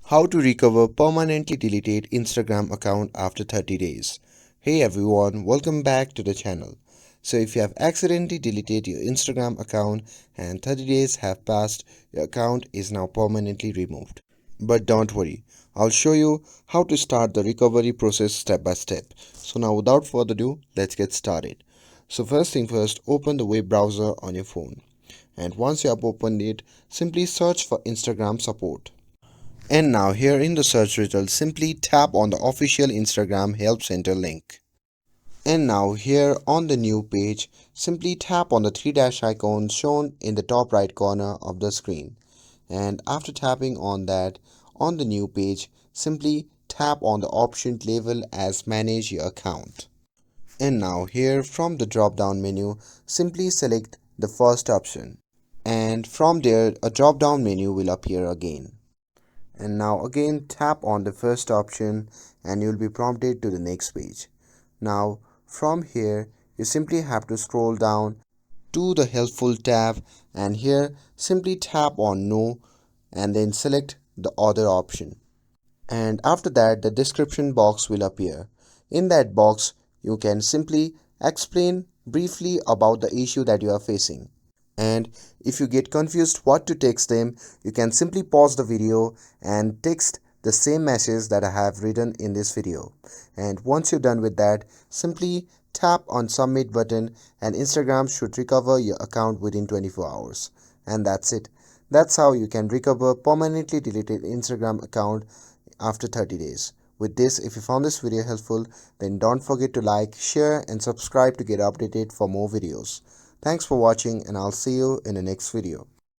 How to recover permanently deleted Instagram account after 30 days. Hey everyone, welcome back to the channel. So if you have accidentally deleted your Instagram account and 30 days have passed, your account is now permanently removed. But don't worry, I'll show you how to start the recovery process step by step. So now without further ado, let's get started. So first thing first, open the web browser on your phone. And once you have opened it, simply search for Instagram support. And now here in the search results, simply tap on the official Instagram Help Center link. And now here on the new page, simply tap on the three dash icon shown in the top right corner of the screen. And after tapping on that, on the new page, simply tap on the option labeled as Manage Your Account. And now here from the drop down menu, simply select the first option. And from there, a drop down menu will appear again. And now again tap on the first option and you will be prompted to the next page. Now from here you simply have to scroll down to the helpful tab, and here simply tap on no and then select the other option. And after that the description box will appear. In that box you can simply explain briefly about the issue that you are facing. And if you get confused what to text them, you can simply pause the video and text the same message that I have written in this video. And once you're done with that, simply tap on submit button and Instagram should recover your account within 24 hours. And that's it. That's how you can recover permanently deleted Instagram account after 30 days. With this, if you found this video helpful, then don't forget to like, share and subscribe to get updated for more videos. Thanks for watching and I'll see you in the next video.